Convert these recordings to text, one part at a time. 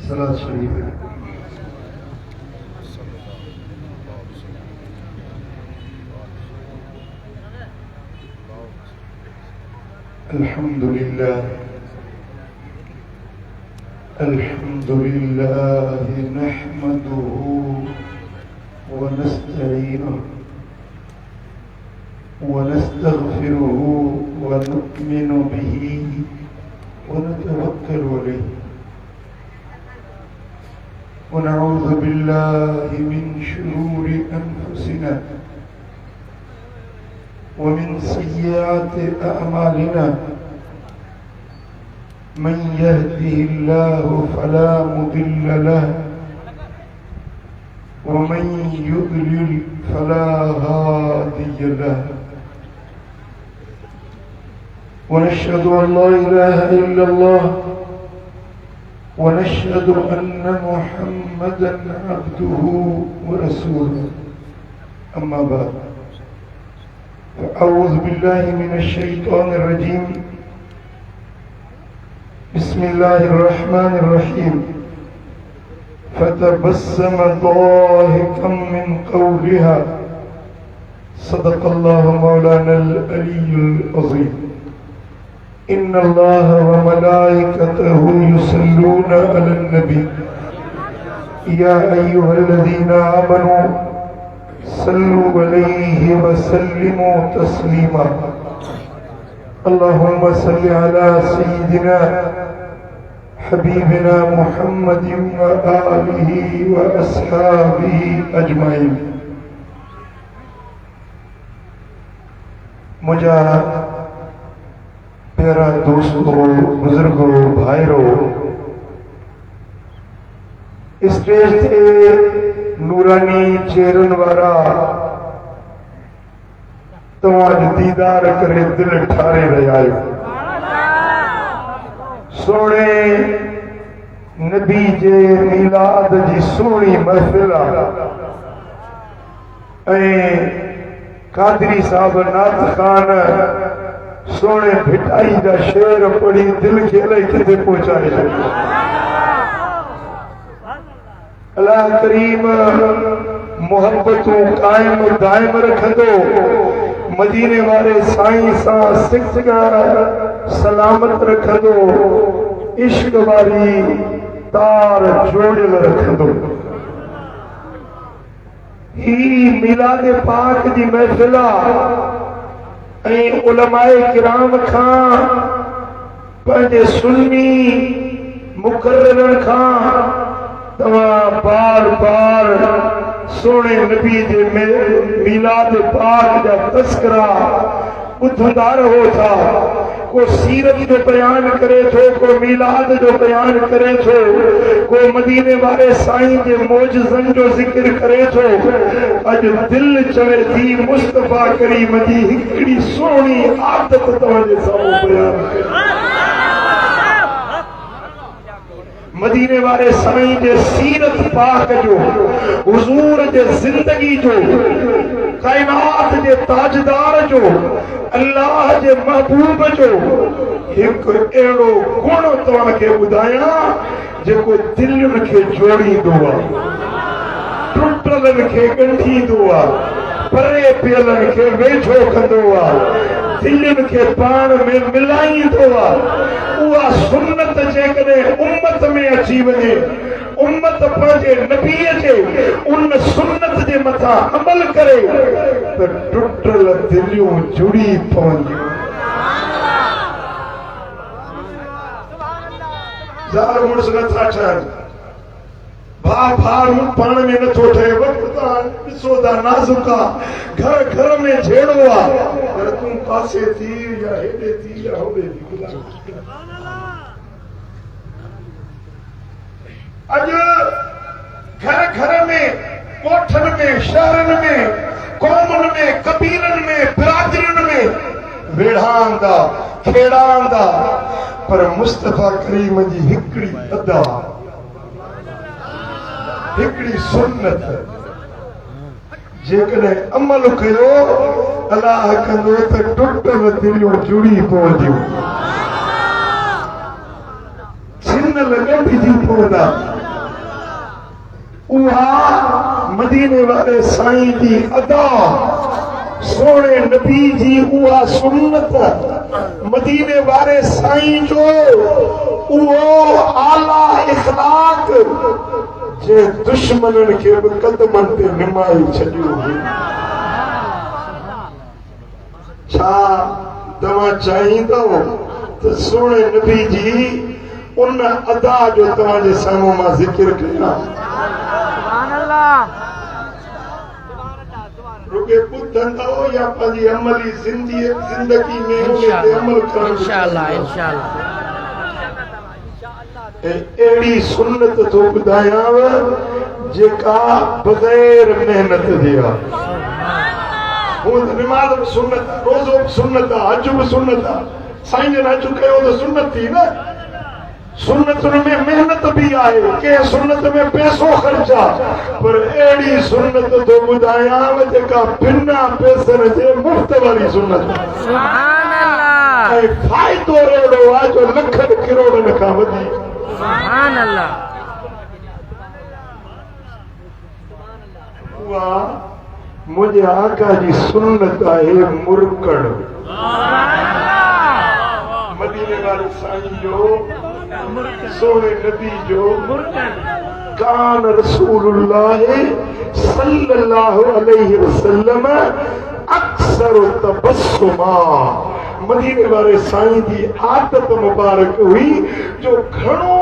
सलात शरीफ अल्हम्दुलिल्लाह नहमदुहु व नस्तईनुहु व नस्तगफिरुहु व नु'मिनु बिही व नतवक्कलु अलैहि व नऊज़ु बिल्लाहि मिन शुरूरि अनफुसिना वमिन सय्यिआति अअमालिना मन यहदिहिल्लाहु फला मुदिल्ल लहु वमन युद्लिल फला हादिय लहु वनशहदु अन ला इलाहा इल्लल्लाह वनशहदु अन्न मुहम्मदन अब्दुहु व रसूलुहु अम्मा बाद अऊज़ु बिल्लाहि मिनश शैतानिर रजीम बिस्मिल्लाहिर रहमानिर रहीम फतबस्सम दाहिकम मिन क़ौलिहा सदक़ल्लाहु मौलानल अलीयुल अज़ीम इन्नल्लाहा व मलाइकतहु युसल्लूना अलन नबी या अय्युहल्लज़ीना आमनू सल्लु अलैहि व सल्लिमू तस्लीमा अल्लाहुम्मा सल्लि अला सय्यिदिना हबीबिना मुहम्मदिन व आलिहि व अस्हाबिहि अजमाइन। मुझा प्यारा दोस्तों, बुजुर्गों, भाईरों, स्टेज ते नूरानी चेहरन वारा तवाज दीदार करे दिल ठारे रहायो। सोने नबी जे मिलाद जी सोनी महफिल कादरी साहब नाथ खान सोने भिटाई जा शेर पढ़ी दिल खेले किथे पहुंचाए। अल्लाह करीम मोहब्बतों कायम दायम रखंदो। मदीने वाले साईं सा सिक्का सलामत रखंदो। इश्क वाली तार जोड़ियल रखंदो। ही मिलाद पाक जी महफिला उलमाए किराम खां पंहिंजे सुन्नी मुकर्ररन खां तव्हां बार बार सोने नबी जे मिलाद पाक जा तस्करा ॿुधंदा रहो था। को सीरत जो बयान करे थो, को मिलाद जो बयान करे थो, को मदीने वाले साईं जे मौजज़न जो ज़िक्र करे थो। अज दिल चवे थी मुस्तफा करीम जी हिकड़ी सोहणी आदत तव्हांजे साम्हूं बयान करे। मदीने वाले साईं जे सीरत पाक जो, हुजूर जे जिंदगी जो, कायनात जे ताजदार जो, अल्लाह जे महबूब जो एक अहिड़ो गुण तव्हांखे ॿुधायां जेको दिलनि खे जोड़ींदो आहे, टुटलनि खे ॻंढींदो आहे, परे पियलनि खे वेझो कंदो आहे, दिलनि खे पाण में मिलाईंदो आहे। उहा सुन्नत जेकॾहिं उम्मत में अची वञे, उम्मत पंहिंजे नबीअ जे उन सुन्नत जे मथां अमल करे त टुटल दिलियूं जुड़ी पवंदियूं। ज़ाल मुड़ुस नथा ठहनि, भाउ भाउ पाण में नथो ठहे। वक़्त ॾिसो था नाज़ुका, घर घर में झेड़ो आहे, पर तूं पासे थी या हेॾे थी या होॾे थी। अॼु घर घर में, कोठनि में, शहरनि में, क़ौमुनि में, कबीलनि में, बिरादरियुनि में वेढ़ांदा खेड़ांदा, पर मुस्तफा करीम जी हिकड़ी अदा, हिकड़ी सुन्नत जेकॾहिं अमल कयो अलाह कंदो त टुटल दिलियूं जुड़ी पवंदियूं, छिनल ॻंढिजी पवंदा। उहा मदीने वारे साईं जी अदा, सोने नबी जी उहा सुन्नत, मदीने वारे साईं जो उहो आला इखलाक जे दुश्मननि खे बि कदमनि ते निमाई छॾियो हुई। छा तव्हां चाहींदो त सोने नबी जी उन अदा जो तव्हांजे साम्हूं मां ज़िक्र कयां? रुके ॿुधंदो या पंहिंजी अमली ज़िंदगी में उन ते अमल करणु? इंशाअल्लाह इंशाअल्लाह। अहिड़ी सुन्नत थो ॿुधायांव जेका बग़ैर मेहनत जी आहे। हूअ त निमाज़ बि सुन्नत आहे, रोज़ो बि सुन्नत आहे, हज बि सुन्नत आहे। साईं जन हज कयो त सुन्नत थी न। सुन्नतुनि में मेहनत भी आहे, के सुन्नत में पैसो ख़र्च आहे, पर अहिड़ी सुन्नत थो ॿुधायांव जेका बिना पैसनि जे मुफ़्त वारी सुन्नत। सुभान अल्लाह। ऐं फ़ाइदो अहिड़ो आहे जो लखनि किरोड़नि खां वधीक। सुभान अल्लाह। उहा मुंहिंजे आका जी सुन्नत आहे मुरकड़। मदीने वाले साईं जो सोने नबी जो कान रसूलुल्लाह सल्लल्लाहु अलैहि वसल्लम अक्सर तबस्सुमा। मदीने वाले साईं जी आदत मुबारक हुई जो घणो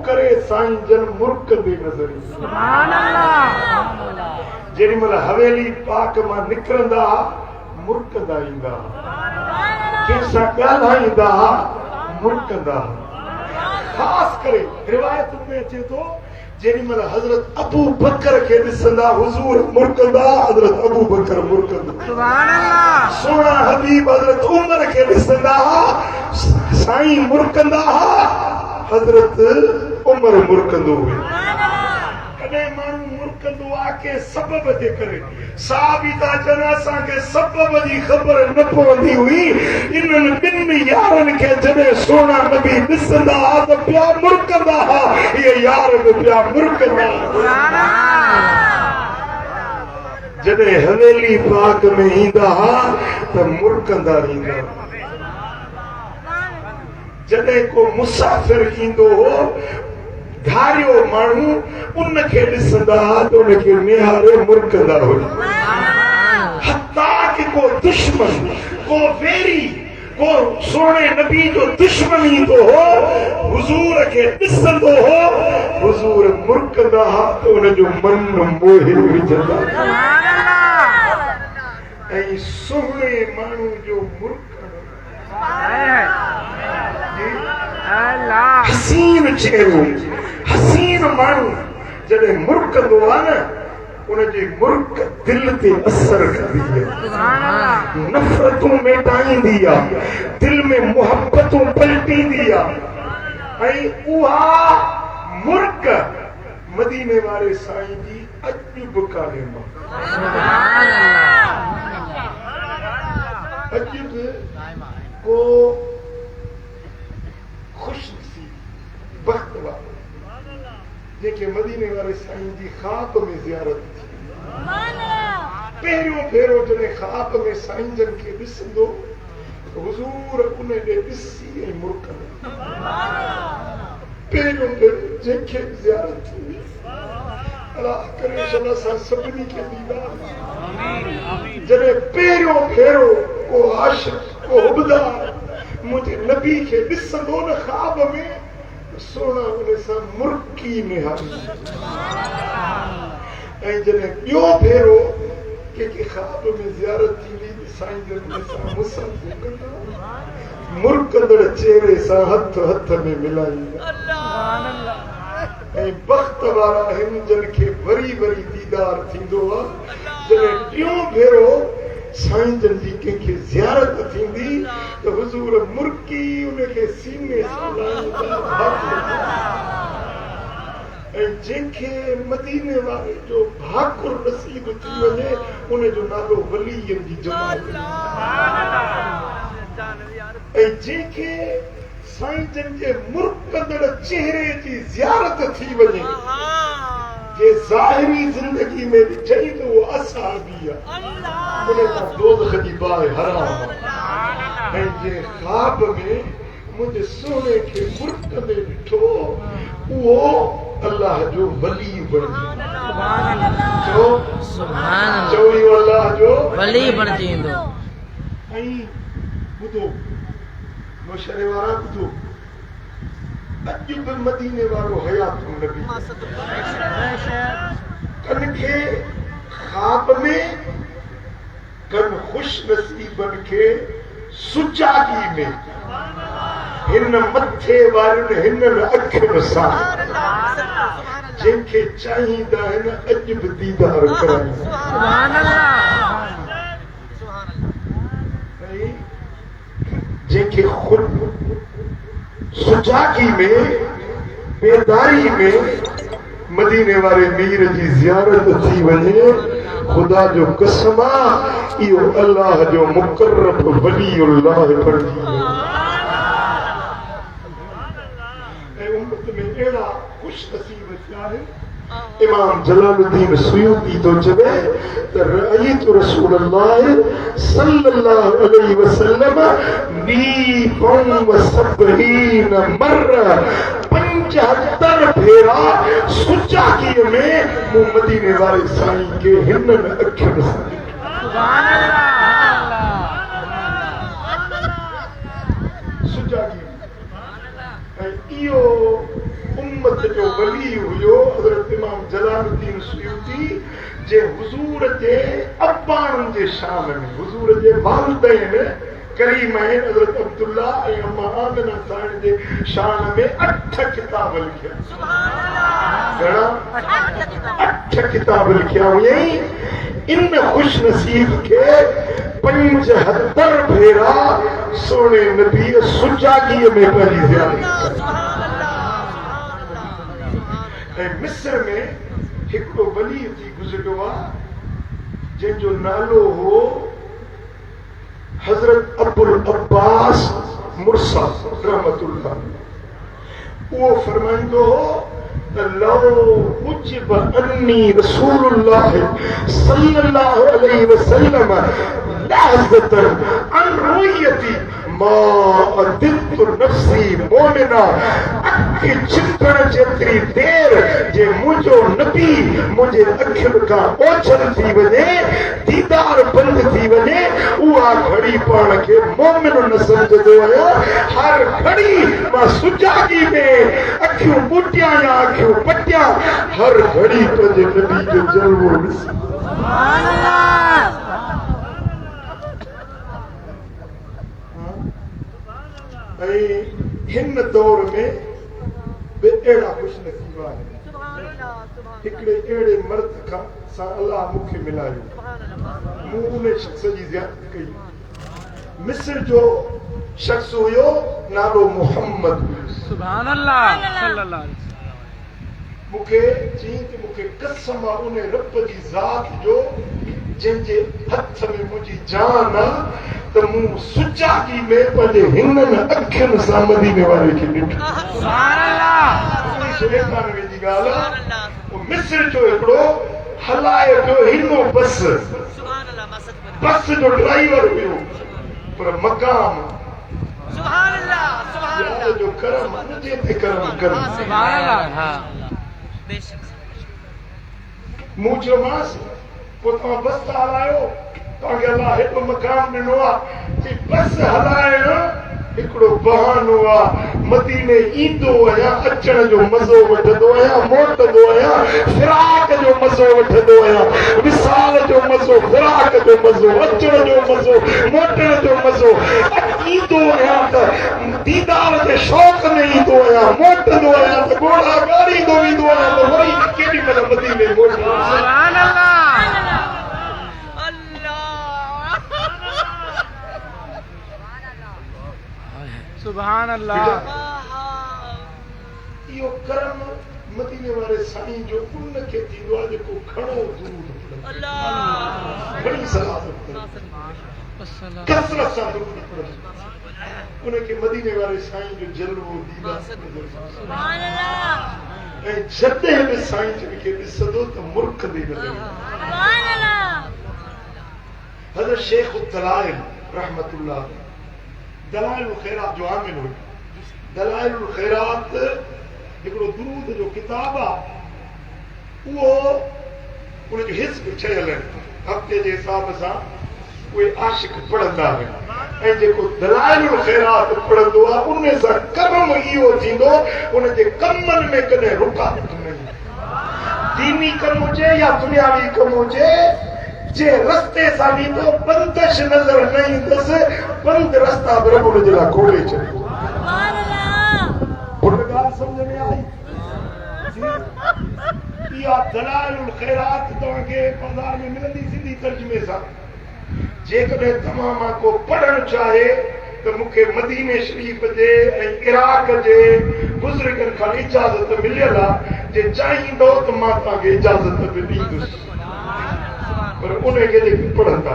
करे साईं जन मुरकंदे नज़र ईंदा। सुभान अल्लाह। जेॾी महिल हवेली पाक मां निकिरंदा मुरकंदा ईंदा, कंहिंसां ॻाल्हाईंदा मुरकंदा। खास करे रिवायत में अचे तो जेॾी महिल हज़रत अबू बकर खे ॾिसंदा हुज़ूर मुरकंदा, हज़रत अबू बकर मुरकंदा। सुभान अल्लाह। सोना हबीब हज़रत उमर खे ॾिसंदा साईं मुरकंदा, हज़रत उमर मुरकंदो हुयो। कॾहिं माण्हू मुरकंदो आहे के सबब जे करे, साहबी था चवनि असांखे सबब जी ख़बर न पवंदी हुई। इन्हनि ॿिनि यारनि खे जॾहिं सोना नबी ॾिसंदा त पिया मुरकंदा, इहे यार बि पिया मुरकंदा। जॾहिं हवेली पाक में ईंदा त मुरकंदा ईंदा। जॾहिं को मुसाफ़िर ईंदो हो धारियो माण्हू उनखे ॾिसंदा त उनखे निहारे मुरकंदा हुआ। हत्ता कि को दुश्मन, को वेरी, को सोने नबी जो दुश्मन ईंदो हो हुज़ूर खे ॾिसंदो हो, हुज़ूर मुरकंदा त उनजो मन मोहे विझंदा। ऐं सुहिणे माण्हू जो मुरकण हसीन चेहरो, हसीन माण्हू जॾहिं मुरकंदो आहे न उनजी मुर्क दिल ते असर कंदी आहे, नफ़रतूं मेटाईंदी आहे, दिल में मोहब्बतूं पलटींदी आहे। ऐं उहा मुर्क मदीने वारे साईं जी अॼु बि कान्हे। अॼु बि को खुशनसीब बख़्त वारो जेके मदीने वारे साईं जी ख़्वाब में ज़ियारत थी, पहिरियों भेरो जॾहिं ख़्वाब में साईं जन खे ॾिसंदो हुज़ूर उन ॾे ॾिसी ऐं मुरकंदो। पहिरियों भेरो जंहिंखे ज़ियारत थी, अलाह करे असां सभिनी खे दीदार। जॾहिं पहिरियों भेरो को आशिक़, को हुबदार मुंहिंजे नबी खे ॾिसंदो न ख़्वाब में, सोना उन सां मुर्की निहारी। ऐं जॾहिं ॿियो भेरो कंहिंखे ख़्वाब में ज़ियारत थींदी साईं जन सां मुसाफ़िर कंदा, मुरकंदड़ चेहरे सां हथ हथ में मिलाईंदा। ऐं बख़्त वारा आहिनि जिन खे वरी वरी दीदार थींदो आहे जॾहिं टियों भेरो साईं जन जी कंहिंखे ज़ियारत थींदी त हुज़ूर मुर्की उनखे सीने सां लाहींदा। जंहिंखे मदीने वारे जो भाकुर नसीब थी वञे उन जो नालो वलीअ जी जमात ऐं जंहिंखे साईं जन जे मुर्कंदड़ चेहरे जी ज़ियारत थी वञे जे ज़ाहिरी ज़िंदगी में बि चई त उहो असाबी आहे उन खां दोज़ख जी बाहि हराम आहे ऐं जे ख़्वाब में मुंहिंजे सोने खे मुर्कंदे ॾिठो उहो अल्लाह जो वली बणिजी चओ इहो अल्लाह जो वली बणिजी वेंदो। ऐं ॿुधो मुशरे वारा ॿुधो अॼु बि मदीने वारो हयातुन नबी कन खे ख़्वाब में कन खुश नसीबनि खे सुजागी में हिन मथे वारनि हिन अखियुनि सां जंहिंखे चाहींदा आहिनि अॼु बि दीदार कराइनि जंहिंखे खुद सुजागी में बेदारी में मदीने वारे मीर जी ज़ियारत थी वञे खुदा जो कसम आहे इहो अल्लाह जो मुक़र्रब वलीउल्लाह बणिजी ऐं उम्मत में अहिड़ा खुश नसीब थिया आहिनि। इमाम जलालुद्दीन सुयूती तो चवे त रअयतु रसूलल्लाह सल्लल्लाहु अलैहि वसल्लम मीक़म व सबहीन मर्रा 75 भेरा सुजागीअ में मूं मदीने वारे साईं खे हिननि अखियुनि सां सुभान अल्लाह सुजागी ऐं इहो उम्मत जो वली हुयो हज़रत इमाम जलालुद्दीन सुयूती जे हुजूर जे अब्बाणनि जे शान में हुजूर जे वालिदैन करीमैन हज़रत अब्दुल्ला ऐं अम्मा आमिना साईं जे शान में 8 किताब लिखिया घणा 8 किताब लिखिया हुयईं। इन खुश नसीब खे 75 भेरा सोने नबी सुजागीअ में पंहिंजी ज़ियारत ऐं मिस्र में हिकिड़ो वली थी गुज़रियो आहे जंहिंजो नालो हो हज़रत अबुल अब्बास मुर्सा रहमतुल्लाह। उहो फरमाईंदो हो त लौ उजिब अन्नी रसूलुल्लाह सल्लल्लाहु अलैहि वसल्लम लहज़तन अन रुयती मा अदितु नफ्सी मोमिना अखि छिकण जेतिरी देर जे मुंहिंजो नबी मुंहिंजे अखियुनि खां ओझल थी वञे दीदार बंदि थी वञे उहा घड़ी पाण खे मोमिन न सम्झंदो आहियां। हर घड़ी मां सुजागी में अखियूं ॿूटियां या अखियूं पटियां हर घड़ी पंहिंजे नबी जो जलवो ॾिसां। ऐं हिन दौर में बि अहिड़ा खुशनसीब आहिनि। हिकिड़े अहिड़े मर्द खां सां अलाह मूंखे मिलायो मूं उन शख़्स जी ज़ियारत कई। मिस्र जो शख़्स हुयो नालो मोहम्मद सुभान अल्लाह सल्लल्लाहु अलैहि वसल्लम। मूंखे चई त मूंखे कसम आहे उन रब जी ज़ात जो जंहिंजे हथ में मुंहिंजी जान आहे त मूं सुजागी में पंहिंजे हिननि अखियुनि सां मदीने वारे खे ॾिठो। सुभान अल्लाह। 1991 जी ॻाल्हि आहे। मिस्र जो हिकिड़ो हलाए पियो हिनो बस बस जो ड्राइवर हुयो पर मकाम सुभान अल्लाह सुभान अल्लाह जो करम मुझे ते करम कर सुभान अल्लाह। हां बेशक मुझे मास पोता बस हलायो तव्हांखे अलाह हिकु मकाम ॾिनो आहे कि बस हलाइण हिकिड़ो बहानो आहे। मदीने ईंदो आहियां अचण जो मज़ो वठंदो आहियां मोटंदो आहियां फिराक जो मज़ो वठंदो आहियां विसाल जो मज़ो फिराक जो मज़ो अचण जो मज़ो मोटण जो मज़ो ईंदो आहियां त दीदार जे शौक़ में ईंदो आहियां मोटंदो आहियां त घोड़ा ॻाड़ींदो ईंदो आहियां त वरी केॾी महिल मदीने मोटंदो। सुभान अल्लाह सुभान अल्लाह। इहो कर्म मदीने वाले साईं जो उन के थींदो आहे जेको घणो दूध अल्लाह बड़ी सलामत कसरत सां दूध पढ़े उनके मदीने वाले साईं जो जलवो दीदा सुभान अल्लाह ऐं जॾहिं बि साईं जन खे ॾिसंदो त मुर्ख ॾेई लॻंदो सुभान अल्लाह। हज़रत शेख दलाइल रहमतुल्लाह दलाइल ख़ैरात जो आमिल हुई। दलाइल ख़ैरात हिकिड़ो दुरूद जो किताब आहे उहो उनजो हिस्ब ठहियल आहिनि हफ़्ते जे हिसाब सां उहे आशिक पढ़ंदा आहिनि ऐं जेको दलाइल ख़ैरात पढ़ंदो आहे उन सां कम इहो थींदो उनजे कमनि में कॾहिं रुकावट न ईंदी। दीनी कम हुजे या दुनियावी कम हुजे जे रस्ते सां वेंदो बंदिश नज़र न ईंदसि बंद रस्ता बि रब उनजे लाइ खोले छॾींदो। उन ॻाल्हि सम्झ में आई इहा दलाइल ख़ैरात तव्हांखे बाज़ार में मिलंदी सिंधी तर्जुमे सां। जेकॾहिं तव्हां मां को पढ़णु चाहे त मूंखे मदीने शरीफ़ जे ऐं इराक जे बुज़ुर्गनि खां इजाज़त मिलियल आहे जे चाहींदो त मां तव्हांखे इजाज़त बि ॾींदुसि पर उनखे जेके पढ़ंदा।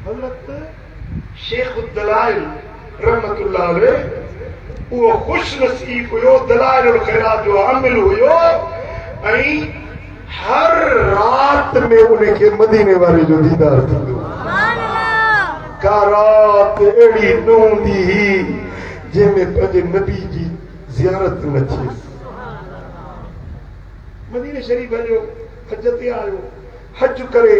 हज़रत शेख दलाइल रहमतुल्लाह अलैह उहो खुश नसीब हुयो दलाइल ख़ैरात जो आमिल हुयो ऐं हर रात में उनखे मदीने वाले जो दीदार थींदो। का रात अहिड़ी न हूंदी हुई जंहिंमें पंहिंजे नबी जी ज़ियारत न थिए। मदीने शरीफ़ जो हज ते आयो हज करे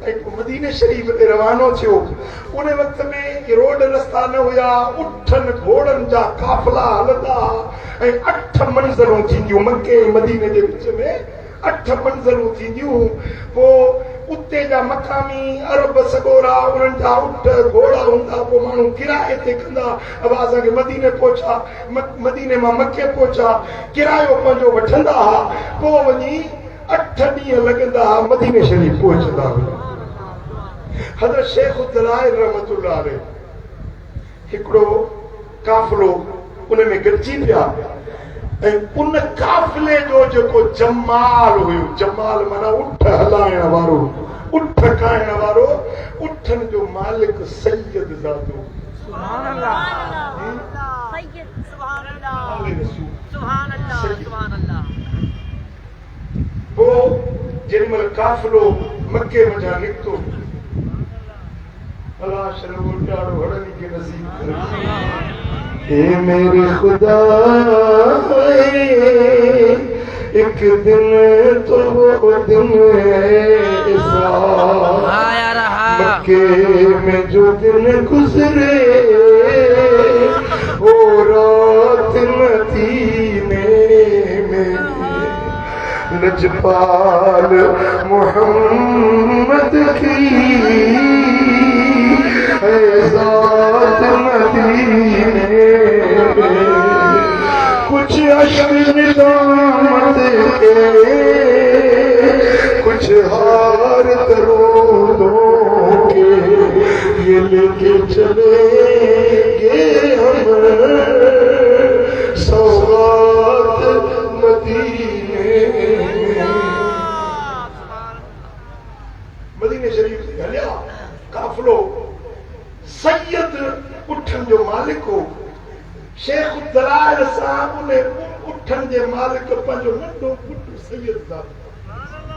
ऐं मदीने शरीफ़ ते रवानो थियो। उन वक़्त में रोड रस्ता न हुया उठनि घोड़नि जा काफ़िला हलंदा ऐं 8 मंज़िलूं थींदियूं मके मदीने जे विच में 8 मंज़िलूं थींदियूं। पोइ उते जा मकामी अरब सगोरा उन्हनि जा उठ घोड़ा हूंदा पोइ माण्हू किराए ते कंदा अब असांखे मदीने पहुचा मदीने मां मके पहुचा किरायो पंहिंजो वठंदा हुआ पोइ वञी 8 ॾींहं लॻंदा हुआ मदीने शरीफ़ पहुचंदा हुआ। हज़रत शेख दलाइल रहमतुल्लाह अलैह हिकिड़ो काफ़िलो उन में गॾिजी पिया ऐं उन काफ़िले जो जेको जमाल हुयो जमाल माना उठ हलाइण वारो उठ खाइण वारो उठनि जो मालिक सैयद ज़ादो सुभान अल्लाह सैयद सुभान अल्लाह सुभान अल्लाह सुभान अल्लाह। वो जेमल काफ़िलो मक्के मजा निकतो अल्लाह शर्म ॾाढो हड़नी के नसीब करे। ए मेरे खुदा एक दिन तो वो दिन ऐसा मक्के में जो दिन गुजरे वो रात मदीने में लजपाल मोहम्मद की ज़ात मदीने कुछ अशर निजामत के कुछ हार दरूदों के ये लेके चलेंगे हम सौगात मदीने। मदीने शरीफ से हलिया काफिलो सैयद उठन जो मालिक हो। शेख दलाइल साहब ने उठन जे मालिक पंहिंजो नंढो पुटु सैयद साहब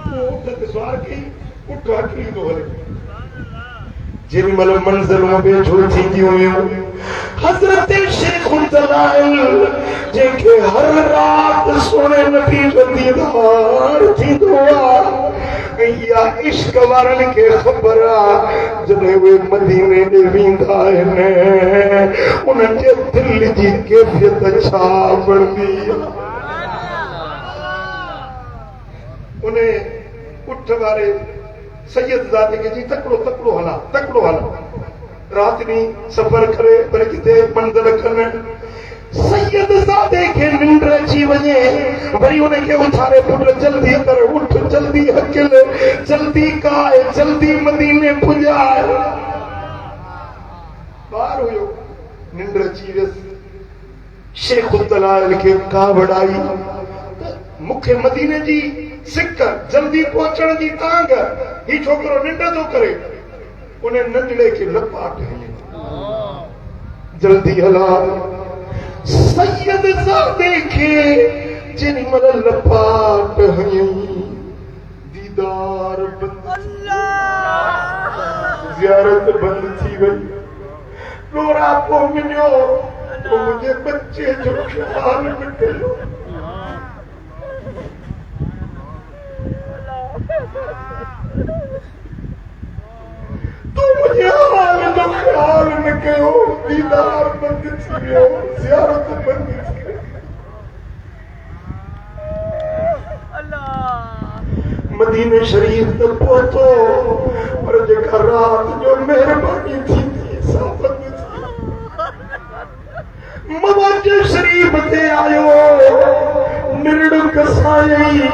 वो उठ ते सवार कई उठ हकी तो हले जेॾी महिल मंज़िलूं वेझो थींदियूं हुयूं हज़रत शेख दलाइल जंहिंखे हर रात सुहिणे नबी जो दीदार थींदो आहे ऐं इहा इश्क वारनि खे ख़बर आहे जॾहिं उहे मदीने ॾे वेंदा आहिनि उन्हनि जे दिलि जी कैफ़ियत छा बणंदी आहे। उन उठ वारे सैयद ज़ादे खे जी तकड़ो हला रात ॾींहुं सफ़र करे वरी किथे मंज़िल कनि सैयद ज़ादे खे निंड अची वञे वरी उनखे उथारे पुट जल्दी कर उठ जल्दी हकिल जल्दी काए जल्दी मदीने पुॼाए। ॿार हुयो निंड अची वियसि शेख दलाल के का बढ़ाई मुखे मदीने जी सिक जल्दी पहुंचण जी तांग ही छोकरो निंड तो करे उन्हें नंढड़े के लपाट जल्दी हला सैयद ज़ादे के जिन मल लपाट हई दीदार बंद ज़ियारत बंद थी गई रोरा पो मिलियो तो मुझे बच्चे जो ख्याल में लो तो मुझे हाल तो ख्याल में कहो दीदार बंद थी हो ज़ियारत बंद थी मदीने शरीफ तक पहुंचो पर जेका रात जो मेहरबानी थी सब बंद मवाजे शरीफ ते आयो निरड़ कसाई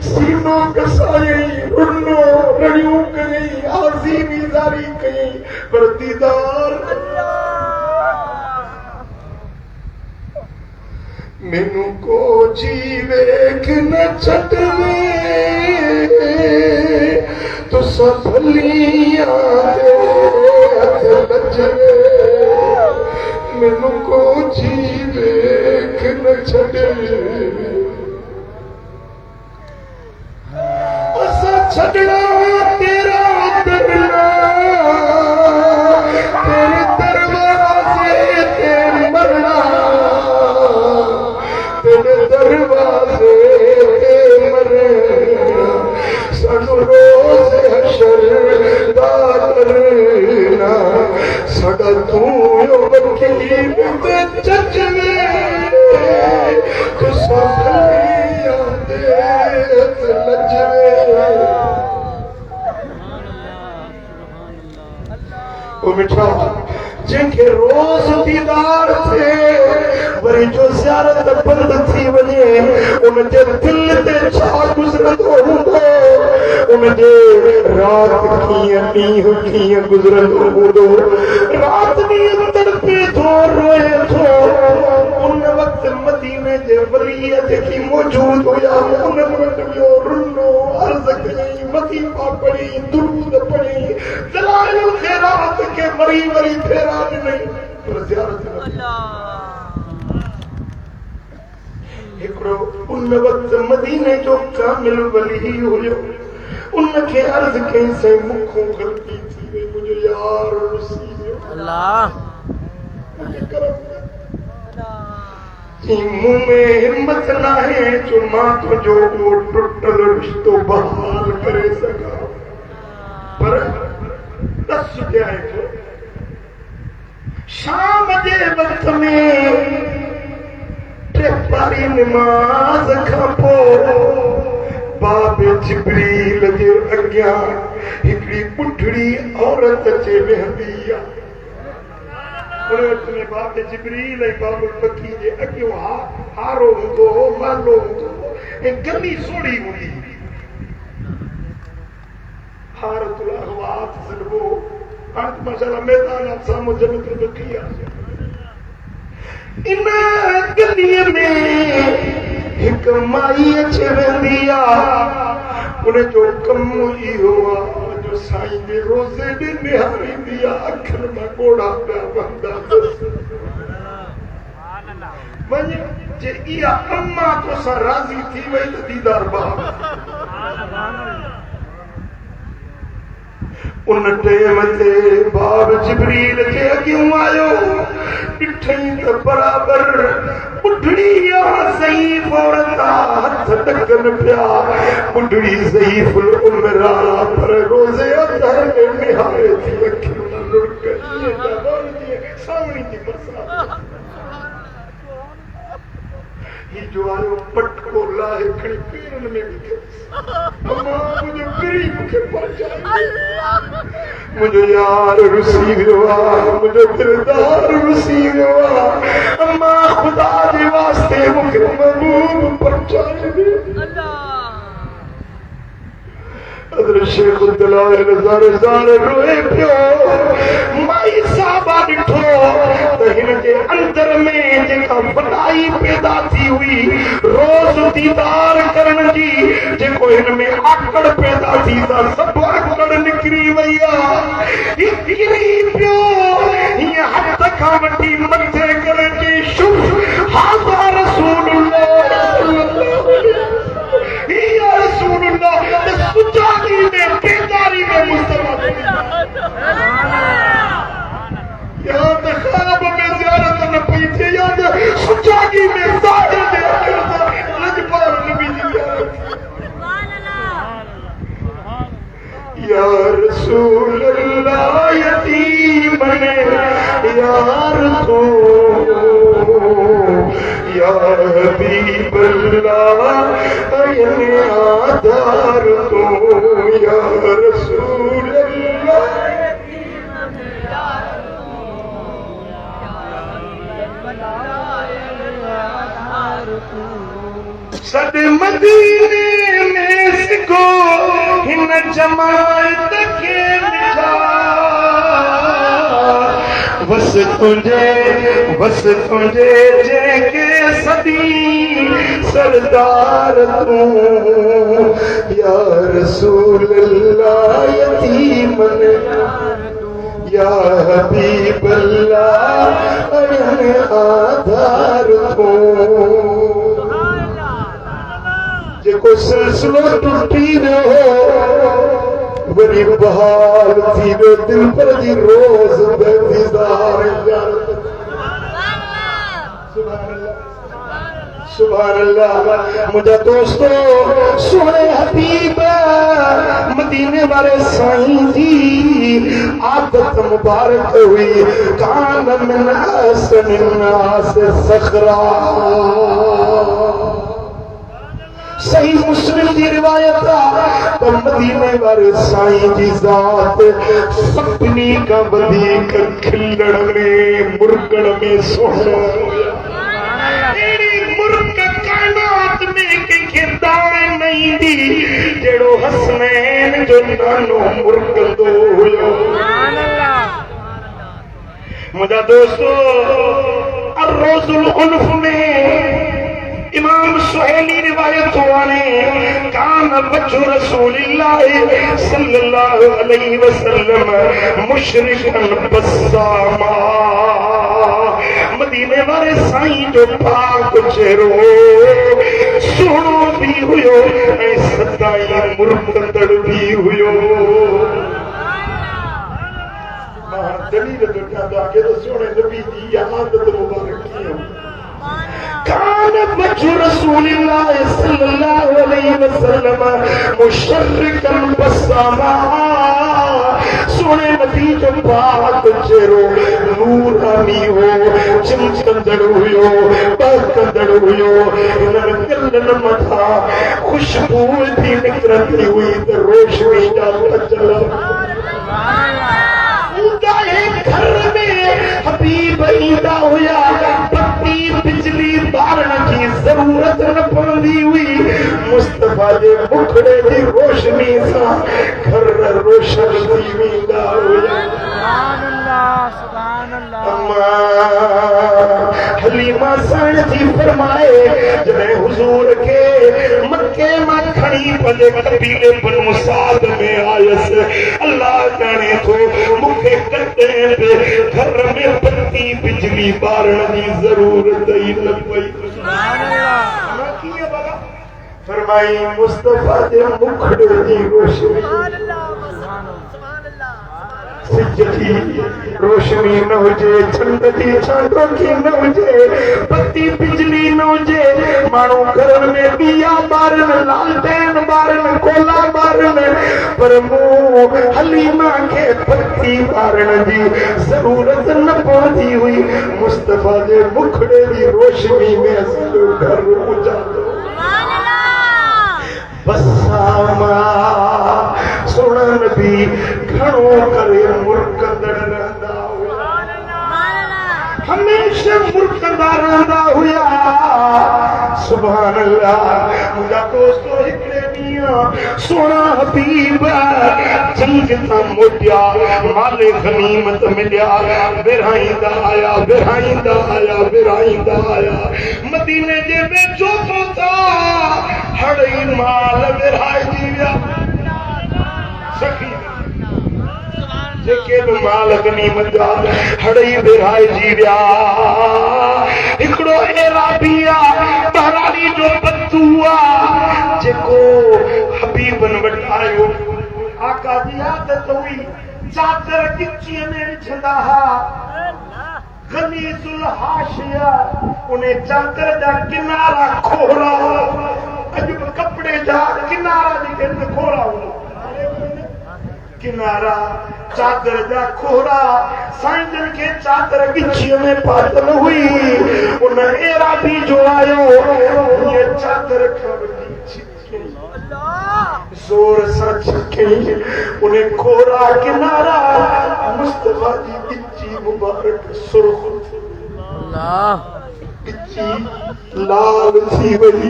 सीनो कसाई रुन्नो रड़ियों कई आज़ीमी जारी कई पर दीदार मैनू को जी वेख न छटवे तो सफलियां दे हथ लजवे मैनू को जी वेख न छटवे छड़ना तेरा दरना तेरे दरवाजे ते मरना तेरे दरवाजे ते मरना सानू रोज़ हशर दा करना साडा तू वकील ते जज में तू सफलियां दे लजवे मिठा जिनके रोज दीदार थे वरी जो ज़ियारत बंद थी वने उनके दिल ते छा गुजरंदो हूंदो उनके रात कीअं गुजरंदो हूंदो रात ॾींहुं तड़पे थो रोए थो उन वक्त मदीने जे वली जेकी मौजूद हुया उन वक्त वियो रुनो अर्ज़ कई वज़ीफ़ा पढ़ी दुरूद पढ़ी दलाइल ख़ैरात के वरी वरी फेरा नहीं पर ज़ियारत हिकिड़ो उन वक्त मदीने जो कामिल वली हुयो उनखे अर्ज़ कई से मुखों ग़लती थी वई मुंहिंजो यार रुसी वियो अल्लाह मुंह में हिम्मत ना है जो मां तुझो वो टुटल रिश्तो बहाल करे सका पर दस क्या है शाम के वक्त में ट्रेपारी नमाज खां पोइ बाबे जिब्रील जे अॻियां हिकिड़ी बुढ़ड़ी औरत अचे वेहंदी आहे में बाबे जिब्रील ऐं बाबे पकी जे अॻियो हारो हूंदो मालो हूंदो ऐं गली सोड़ी हूंदी हारतुल अहवात सॾिबो हाणे माशाल्लाह मैदान साम्हूं जन्नत रखी आहे इन गलीअ में हिकु माई अची वेंदी आहे उनजो कमु इहो आहे साईं जे रोज़े ॾे निहारींदी आहे अखियुनि मां ॻोढ़ा पिया वहंदा वञ जे इहा अम्मा तोसां राज़ी थी वई त दीदार बाब उन टेम ते बाब जिब्रील जे अॻियां आयो ॾिठई त बराबर बुढ़ड़ी ज़ईफ़ औरत हथ ॾकनि पिया बुढ़ड़ी ज़ईफ़ उमिरि पर रोज़े अदर में निहारे थी अखियुनि मां लुड़क सावणी थी बरसात ही जो आयो पटको लाहे खणी पेरनि में विधो अम्मा मुंहिंजो पीरी मूंखे पहुचाए मुंहिंजो यार रुसी वियो आहे मुंहिंजो दिलदार रुसी वियो आहे अम्मा ख़ुदा जे वास्ते मूंखे महबूब पहुचाए ॾे अदर शेख दलाइल ज़ारे रोए पियो माई साहबा ॾिठो त हिन जे अंदर में जेका वॾा थी हुई रोज दीदार करन जी जेको इनमें आकड़ पैदा थी ता सब आकड़ निकरी वैया निकरी पियो ये हद का वटी मथे करे जी शुभ हाज़ा रसूलुल्लाह सल्लल्लाहु अलैहि या रसूलुल्लाह सुजागी में बेदारी में मुस्तफा याद ख्वाब में ज़ियारत न पई थे याद सुजागी में ज़ाहिर दे लजपाल नबी जी या रसूल अल्लाह यतीमन यार तो या हबीब अल्लाह अयने आधार तो या रसूल अल्लाह सद मदीने में सिको हिन जमात के मिठा बस तुझे जेके सदी सरदार तू या रसूल अल्लाह यतीमन या हबीब अल्लाह अयन आधार तू जेको सिलसिलो टुटी रहो वरी बहाल थी वे दिल पर जी रोज बेदीदार सुभान अल्लाह मुझे दोस्तों सोने हबीब मदीने वाले साईं जी आदत मुबारक हुई कान मिन हसन नास सखरा सही मुस्लिम की रिवायत तो मदीने वाले साईं जी जात सपनी का बदीक खिलड़ में मुर्गड़ में सोहना मुर्ग कायनात में के दाने नहीं दी जेड़ो हसनैन जो नानो मुर्ग दो हुयो मुझा दोस्तों अर्रोजुल उल्फ में इमाम सुहेली रिवायत हुआने कान बच्चू रसूलिल्लाह सल्लल्लाहु अलैहि वसल्लम मुशरिकन बस्सामा मदीने वाले साईं जो पाक चेहरो सुनो भी हुयो ऐं सदाई मुर्तदड़ भी हुयो दलील तो क्या के तो सोने नबी जी आदत मुबारक की कान बच्चू रसूलिल्लाह सल्लल्लाहु अलैहि वसल्लम मुशर्रिकन बस्सामा सोने नबी जो पाक चेहरो नूरानी हो चमचंदड़ हुयो बहकंदड़ हुयो इन्हनि दिलनि मथां खुशबू थी निकिरंदी हुई त रोशनी जा चल घर में हबीब ईंदा हुया बत्ती बिजली बारण की जरूरत न पवंदी हुई मुस्तफा जे मुखड़े जी रोशनी सां घर रोशन थी वेंदा हुया हलीमा साण जी फरमाए जॾहिं हुजूर खे मक्के मां खणी पंहिंजे कबीले बनु साद में आयसि अल्लाह जाने थो मूंखे कॾहिं बि घर में बत्ती बिजली बारण जी ज़रूरत ई न पई फरमाई मुस्तफा जे मुखड़े जी रोशनी सिजकी रोशनी न हुजे चंड जी छांडो की न हुजे बत्ती बिजली न हुजे माण्हू घर में दिया बारन लालटेन बारन कोला बारन पर मूं हलीमा खे बत्ती बारण जी जरूरत न पवंदी हुई मुस्तफा जे मुखड़े जी रोशनी में असांजो घर उजालो बस्सामा सुणन भी घणो करे मुर्कंदड़ रहंदा हुया हमेशा मुर्कंदा रहंदा हुया सुभान अल्लाह मुंहिंजा दोस्तो हिकिड़े ॾींहुं दुनिया सोना हबीब जंग ता मोटिया माले गनीमत मिलिया बिराइंदा आया बिराइंदा आया बिराइंदा आया मदीने जे बेचो पोता हड़ई माल बिराई जीविया सखी जेके माल गनीमत जा हड़ई बिराई जीविया इकड़ो एराबिया तहरानी जो बदुआ जेको हबीबन वटायो आका जी आदत हुई चादर किच्ची में विछंदा गनीजुल हाशिया उन्हें चादर जा किनारा खोड़ा अज कपड़े जा किनारा दी खोड़ा किनारा चादर जा खोरा साइंजन के चादर गिच्छी में पातल हुई उन एरा भी जो आयो ये चादर जोर सा छिके उन्हें खोरा किनारा मुस्तफा की गिच्छी मुबारक सुर्ख गिच्छी लाल सी वही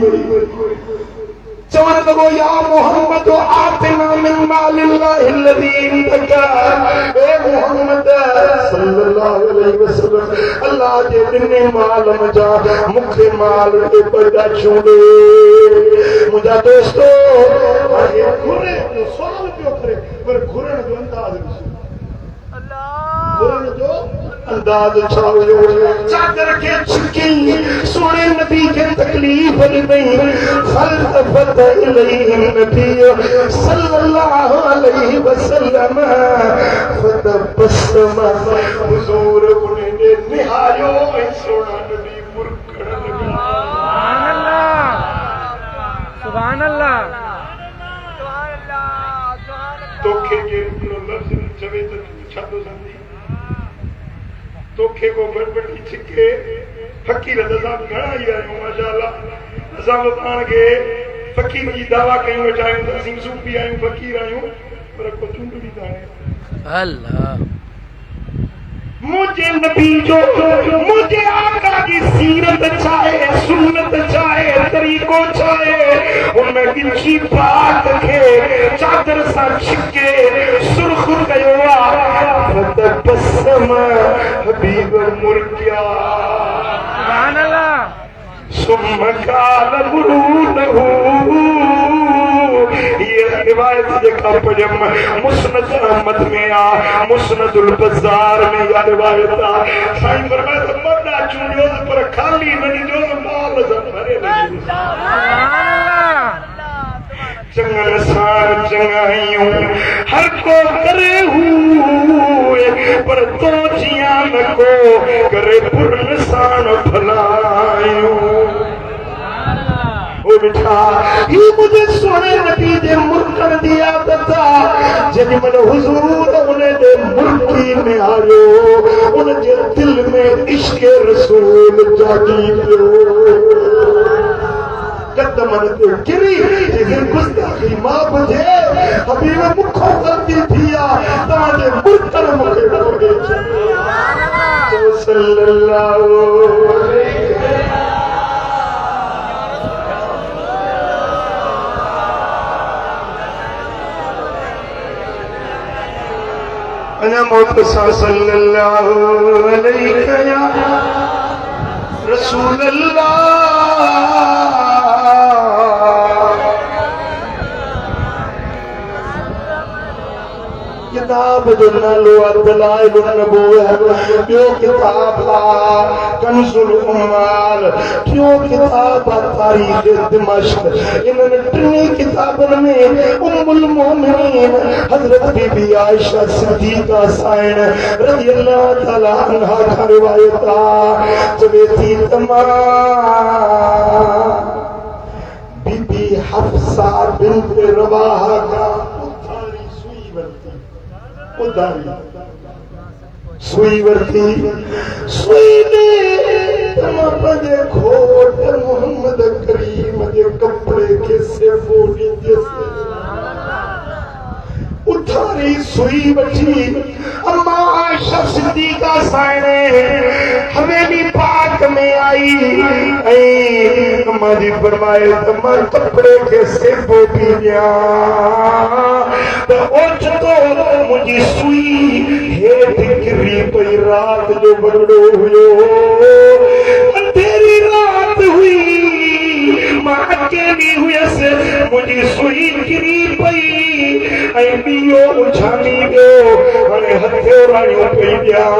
चवन लगो या मोहम्मद आतिना मिन मालिल्लाहिल्लज़ी इंतका ए मोहम्मद सल्लल्लाहु अलैहि वसल्लम अल्लाह जे दिने माल मजा मुखे माल के पड़ा छूड़े मुझा दोस्तों ये घुरे सवाल क्यों करे पर घुरन जो अंदाज अल्लाह घुरन जो अंदाज छावो चादर के छिकी सोने नबी के तकलीफ नहीं फलतफत इलैहि नबी सल्लल्लाहु अलैहि वसल्लम फतबस्सम हुजूर उन्हें निहायो ऐ सोना नबी मुरकड़ लगा सुभान अल्लाह तोखे के लफ्ज चवे तो छातो संदी तोखे को बड़बड़ी छिके फकीर दसाब घणा ही आयो माशाअल्लाह असां पाण के फकीर जी दावा कयूं वेठा आहियूं असीं सूफी आहियूं फकीर आहियूं पर को चुंडड़ी काने अल्लाह मुझे नबी जो मुझे आका की सीरत चाहे सुन्नत चाहे तरीको चाहे उनमें किसी बात के चादर सा छिके सुर्ख कयो फतबस्सम हबीब मुरकिया सुभान अल्लाह सुम्मा काल बुरूदहू ये रिवायत जेका पढ़ियम मुस्नद अहमद में आ मुस्नदुल बज़ार में या रिवायत आ साईं फरमाए तो मर्दा चूंडियो पर खाली नहीं जो माल सब भरे चंगन सार चंगाइयों हर को करे हुए पर तो जिया न को करे पुरसान भलाइयों बिठा ही मुझे सोने नबी दे मुर्कन दिया बता जब मन हुजूर उन्हें दे मुर्की में आयो उनके दिल में इश्क रसूल जागी पियो कदमन ते गिरी लेकिन गुस्ताखी मां बुझे हबीब मुखो गलती थिया ताजे मुर्कन मुके बोले सल्लल्लाहु अलैहि सल्लल्लाहु अलैहि या रसूल अल्लाह किताब जो नालो दलाइलुन नबुव्वत यो किताब कंजुल उम्माल यो किताब तारीख दिमाश्क इन्होंने टिनी किताबन में उम्मुल मोमिनीन हजरत बीबी आयशा सिद्दीका साइन रज़ी अल्लाह तआला अन्हा का रिवायत जबेती तमाम बीबी हफ्सा बिन्त रवाहा का सुई वर्ती सुई ने तमपदे खोट मोहम्मद करीम के कपड़े के से फोड़ी जैसे उठारी सुई बची अम्मा आयशा सिद्दीका साइने हवेली पाक में आई मदी फरमाए तो मैं कपड़े के सेबो पी गया तो उच तो मुझी सुई हेठ गिरी पई रात जो बगड़ो हुयो अंधेरी रात हुई मां अकेली हुई से मुझी सुई गिरी पई ऐं ॾीओ उछामी वियो हाणे हथोराणियूं पई ॾियां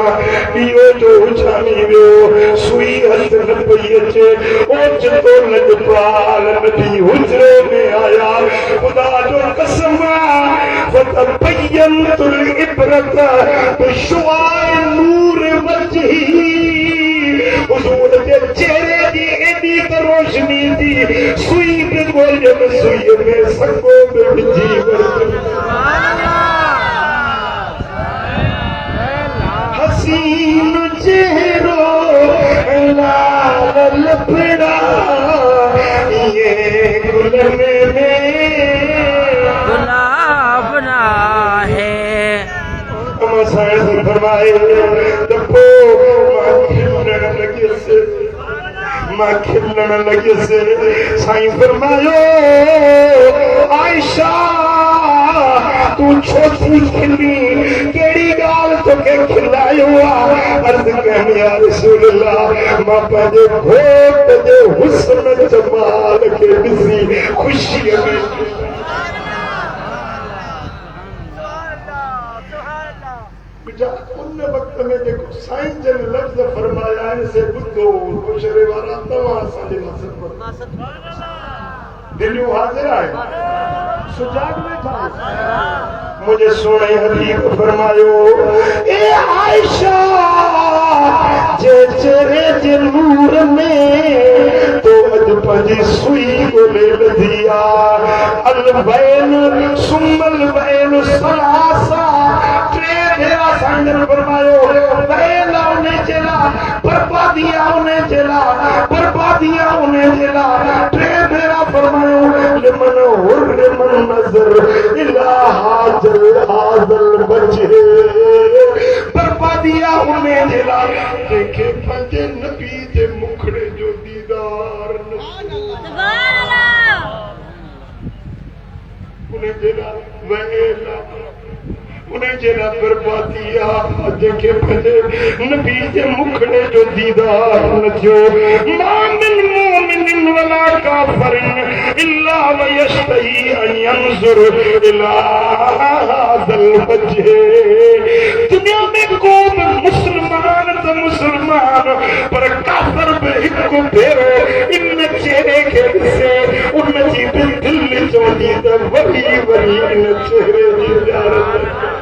ॾीओ जो उछामी वियो सुई हथ न पई अचे ओचितो लॼपाल नदी हुजरे में आया ख़ुदा जो कसम फ़तबय्यनतुल इबरत बिशुआए नूर वजही हुजूर जे चेहरे जी एॾी त रोशनी थी सुई पे ॻोल्हियमि सुई में सॻो में विझी वरितमि हसीन चेहरो लाल लफड़ा ये गुलन में गुलाब ना है साईं फरमाए दफ़ो मां खिलण लॻियसि साईं फरमायो आयशा तू छो थी खिली कहिड़ी ॻाल्हि तोखे खिलायो आहे अर्ज़ कयमि या रसूल अल्लाह मां पंहिंजे घोट जे हुस्न जमाल खे ॾिसी ख़ुशीअ में उन वक्त में जेको साईं जन लफ़्ज़ फरमाया आहिनि से ॿुधो मुशरे वारा तव्हां असांजे मक़सद दिलियूं हाज़िर आहे सुजाग वेठा मुझे सोने हबीब फरमायो ए आयशा जे चेहरे जे नूर में तो अज पंहिंजी सुई ॻोल्हे लधी आहे अलबैन सुमल बैन सलासा टे भेरा सांगन फरमायो पहला उन्हें चला बर्बादिया उन्हें चला बर्बादिया उन्हें चला टे भेरा फरमायो लिमन हुर मन नजर इला हाजल हाजल बचे बर्बादिया उन्हें चला देखे पंजे नबी जे मुखड़े जो दीदार उन्हें चला वहेला उन्हें जेला बर्बादिया जेके पंहिंजे नबी जे मुखड़े जो दीदार न थियो मामिन मोमिन वला काफिरिन इल्ला वयश्तही अन यंजुर इला हाज़ल वजह दुनिया में को मुसलमान तो मुसलमान पर काफिर भी हिकु भेरो इन चेहरे के ॾिसे उन जी दिल चवंदी त वरी वरी इन चेहरे जी ज़ियारत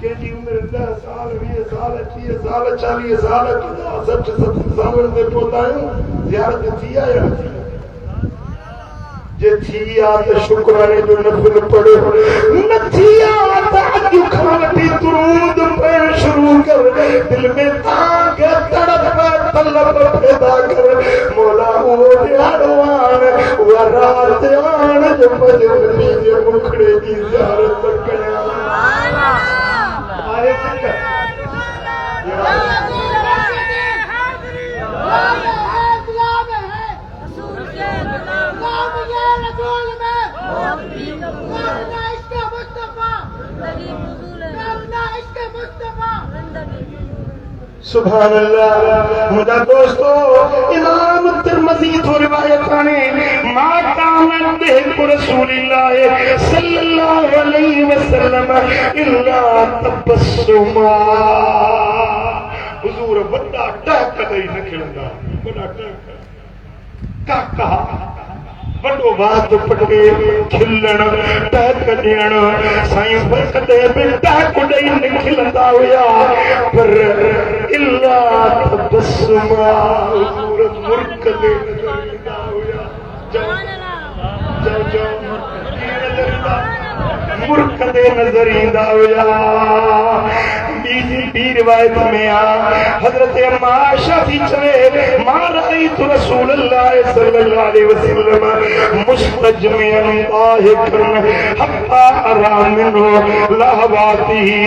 कंहिंजी उमिरि 10 साल 20 साल 30 साल 40 साल 60 70 सालनि ते पहुता आहियूं ज़ियारत थी आहे या न थी जे थी आहे त शुक्राने जो नफ़िल पढ़ो न थी आहे त अॼु खां वठी दुरूद पढ़णु शुरू कर दिल में तांग तड़प तलब पैदा कर मौला उहो ॾियारो आण उहा रात आण जो पंहिंजे नबी जे मुखड़े जी ज़ियारत कयां सुभान अल्लाह मुझा दोस्तों इमाम तिरमिज़ी तो रिवायत आने मा कान बिहि रसूलिल्लाह सल्लल्लाहु अलैहि वसल्लम इल्ला तबस्सुमा हुजूर वड्डा टहक कदई न खिलंदा वड्डा टहक काका वॾो वात पटे खिलण टहक ॾियण साईं कॾहिं बि टहक ॾेई न खिलंदा हुया पर इल्ला तबस्सुमा हुजूर मुर्कदे नज़र ईंदा हुया चओ चओ मुर्कदे नजर ईंदा हुया। ॿी रिवायत में आ हज़रत अम्मा आयशा थी चवे मां रअयतु रसूलल्लाह सल्लल्लाहु अलैहि वसल्लम मुस्तजमिअन ज़ाहिकन हत्ता अरा मिन्हु लहवातिही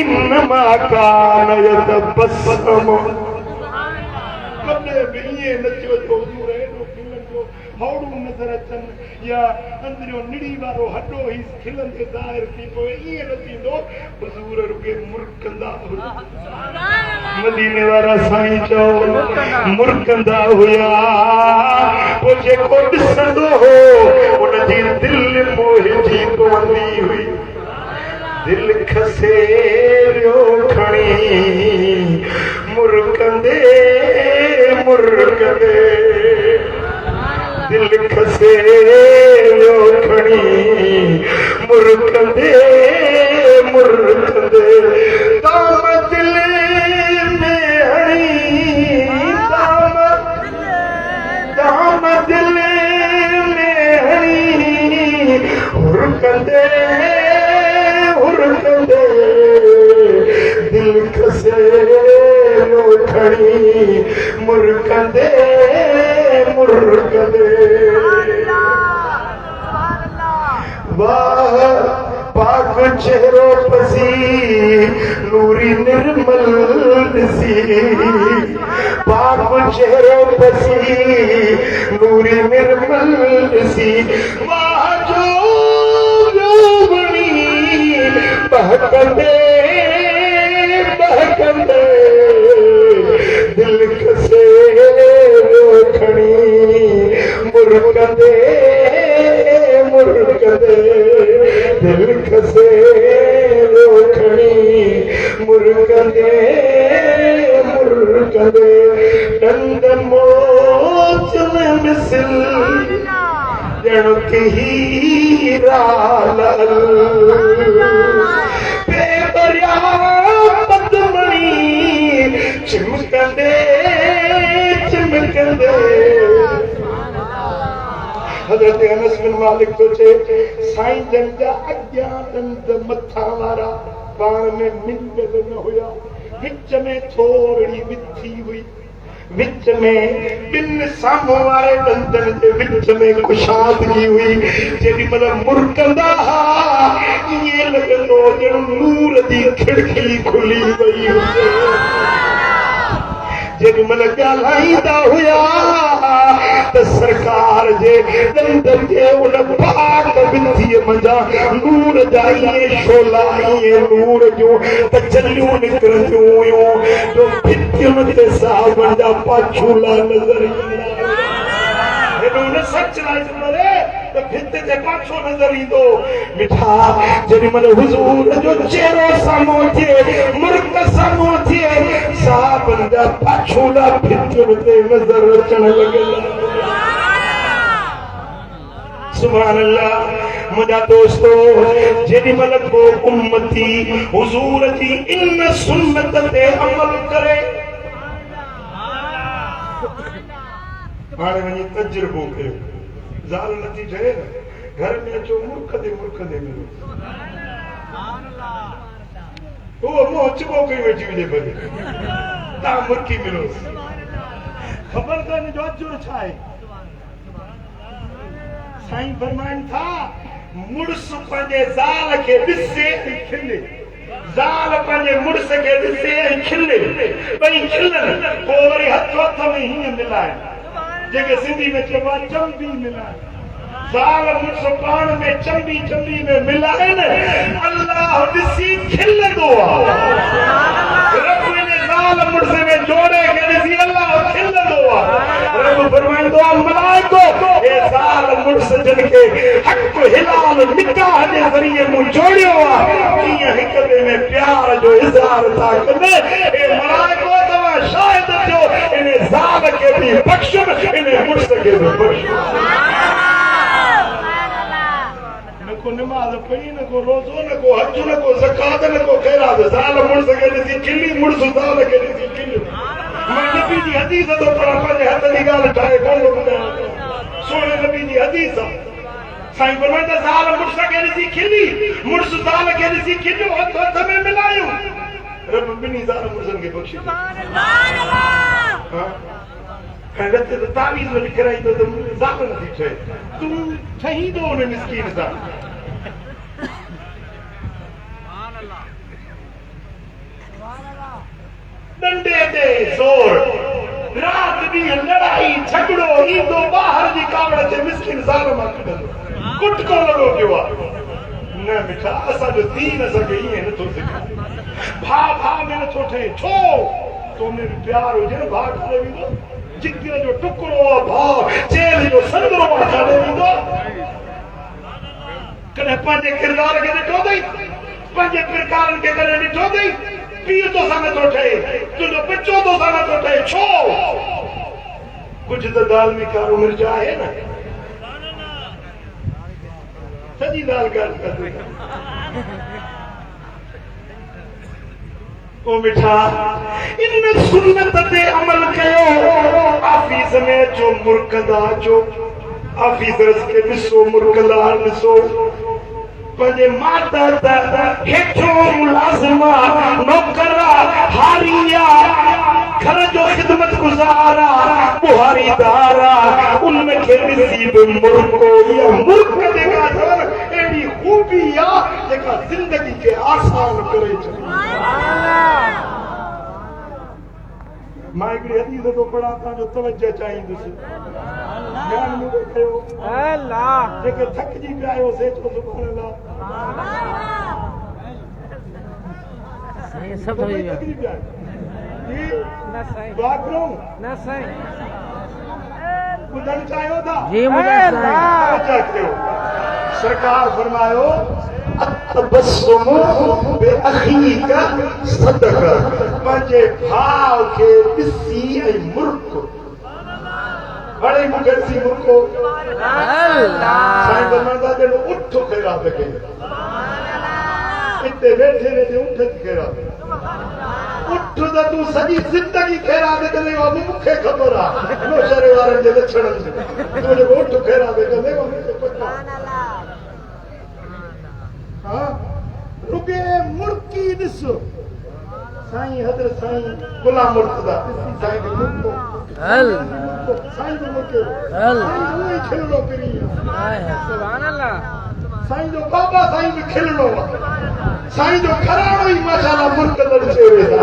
इन्नमा कान यतबस्सम। हौड़ू नजर अचन या अंदरियों निड़ी वारो हड्डो ही खिलंदे ज़ाहिर थी पोए ईअं न थींदो। हुज़ूर रुगे मुर्कंदा हुया। मदीने वारा साईं चओ मुर्कंदा हुया। पोइ जेको ॾिसंदो हो उनजी दिलि मोहिजी पवंदी हुई। दिल खसे वियो खणी मुर्कंदे मुर्कंदे दिल खसे वियो खणी मुर्कंदे मुर्कंदे दाम दिल में हणी दाम दिल में हणी हुरकंदे हुरकंदे दिल खसे वियो खणी मुर्कंदे मुर्कंदे। वाह पाक चेहरो पसी नूरी निर्मल सी। पाक चेहरो पसी नूरी निर्मल सी। वाह जो बनी बहकंदे बहकंदे दिल खसे खणी मुर्कंदे मुर्कंदे दिल खसे खणी मुर्कंदे मुर्कंदे दंद मोच में मिसल जण की हीरा लाल बेबरिया पद्मणी चिमकंदे चिमकंदे। हज़रत अनस बिन मालिक तो चे साईं जन जा अॻियां दंद मथा वारा पाण में मिंजल न हुया। विच में थोड़ी मिठी हुई। विच में ॿिनि साम्हूं वारे दंदनि जे विच में कुशादगी हुई। जेॾी महिल मुर्कंदा हा ईअं लॻंदो ॼण नूर जी खिड़की खुली वई हुजे। जेॾी महिल ॻाल्हाईंदा हुया त सरकार जे दंदनि जे उन पाक विधीअ मंझां नूर जा ईअं शोला ईअं नूर जूं तजलियूं निकिरंदियूं हुयूं जो भितियुनि ते साहबनि जा पाछूला नज़र ईंदा। हेॾो न सच रे त भित ते पाछो नज़र ईंदो। मिठा जेॾी महिल हुज़ूर जो चेहरो साम्हूं थिए मुर्क साम्हूं थिए साहबनि जा पाछूला भितियुनि ते नज़र अचण लॻंदा। सुभान अल्लाह। मुंहिंजा दोस्तो जेॾी महिल को उम्मती हुज़ूर जी इन सुन्नत ते अमल करे हाणे वञी तजुर्बो कयो। ज़ाल नथी ठहे न घर में अचो मुर्खदे मिलो। उहो मुंहुं चिॿो कई वेठी हुजे भले तव्हां मुर्खी मिलो। ख़बर त हिन जो अजुर छा आहे। साईं फरमाइनि था मुड़ुस पंहिंजे ज़ाल खे ॾिसे ऐं खिले। ज़ाल पंहिंजे मुड़ुस खे ॾिसे ऐं खिले। ॿई खिलनि पोइ वरी हथ में हीअं मिलाइनि जेके सिंधी में चइबो आहे चंबी मिलाइनि। ज़ाल मुड़ुस पाण में चंबी में मिलाइनि। अल्लाह ॾिसी खिलंदो आहे। रब इन ज़ाल मुड़ुस में जोड़े खे ॾिसी अल्लाह खिलंदो आहे। रब फरमाईंदो आहे मलाइको हे ज़ाल मुड़ुस जिन खे हक़ हिलाल निकाह जे ज़रिए मूं जोड़ियो आहे कीअं हिक ॿिए में प्यार जो इज़हार था कनि। हे मलाइको तव्हां शाहिद थियो इन ज़ाल खे बि बख़्शुनि इन मुड़ुस खे बि बख़्शुनि। न को नमाज़ पढ़ी न को रोज़ो न को हज न को ज़कात न को ख़ैरात। ज़ाल मुड़ुस खे ॾिसी खिली मुड़ुस ज़ाल खे ॾिसी खिली। मां नबी जी हदीस थो पढ़ां पंहिंजे हथ जी ॻाल्हि ठाहे कोन ॿुधायां। सोने नबी जी हदीस साईं फरमाईंदा ज़ाल मुड़ुस खे ॾिसी खिली मुड़ुस के ॾिसी खिलियो हथ हथ में मिलायूं रब ॿिन्ही ज़ाल मुर्ज़नि खे बख़्शी ॾे त तावीज़ में लिखाईंदो त ज़ाल नथी ठहे तूं ठहींदो उन मिस्कीन सां डंडे ते ज़ोर रात ॾींहुं लड़ाई झगड़ो ईंदो ॿाहिरि जी कावड़ ते मिस्किन ज़ाल मां कढंदो कुटको लॻो पियो आहे न मिठा असांजो दीन असांखे ईअं नथो सेखारे भाउ भाउ में नथो ठहे छो तो में प्यार हुजे न भाउ ठाहे वेंदो जिगर जो टुकड़ो आहे भाउ जेल जो संदरो ठाहे वेंदो कॾहिं पंहिंजे किरदार खे ॾिठो अथई पंहिंजे किरदारनि खे कॾहिं ॾिठो अथई पीउ तोसां नथो ठहे तुंहिंजो पिचो तोसां नथो ठहे छो कुझु त दाल में कारो मिर्च आहे न सॼी दाल ॻाल्हि कंदे ओ मिठा इन सुन्नत ते अमल कयो ऑफिस में अचो मुर्कदा अचो ऑफिसर्स खे ॾिसो मुर्कदा ॾिसो पंहिंजे माता हेठो मुलाज़िमा नौकरा हारिया घर जो ख़िदमत गुज़ारा बुहारीदारा उनमें खे ॾिसी बि मुर्को या मुर्क जेका अथव अहिड़ी खूबी आहे जेका ज़िंदगी खे आसान करे छॾे मां हिकिड़ी हदीस थो पढ़ां तव्हांजो तवजो चाहींदुसि ध्यान में रखियो जेके थकिजी पिया आहियो से चओ सुभाणे अल्लाह सब हो गया थकिजी पिया आहियो ना साईं दुआ करूं ना साईं ॿुधणु चाहियो था जी मुझे तवजो कयो सरकार फरमायो अतबस्सुम बिअखीक सदक पंहिंजे भाउ खे ॾिसी ऐं मुर्क हाणे मूंखे ॾिसी मुर्को साईं फरमाईंदा ॼणो उठ ख़ैरात कई हिते वेठे वेठे उठ ख़ैरात उठ त तूं सॼी ज़िंदगी ख़ैरात कंदे मूंखे ख़बर आहे नौशरे वारनि जे लक्षणनि जी तूं जेको उठ ख़ैरात कंदे हाँ रुगे मुर्की ॾिस साईं हज़रत साईं गुलाम मुर्तज़ा साईं जो मुर्को साईं जो मुर्को साईं जो ही खिलणो पिरी सुभान अल्लाह साईं जो बाबा साईं भी खिलणो साईं जो घराणो ही माशाअल्लाह मुर्क लड़चे वेंदा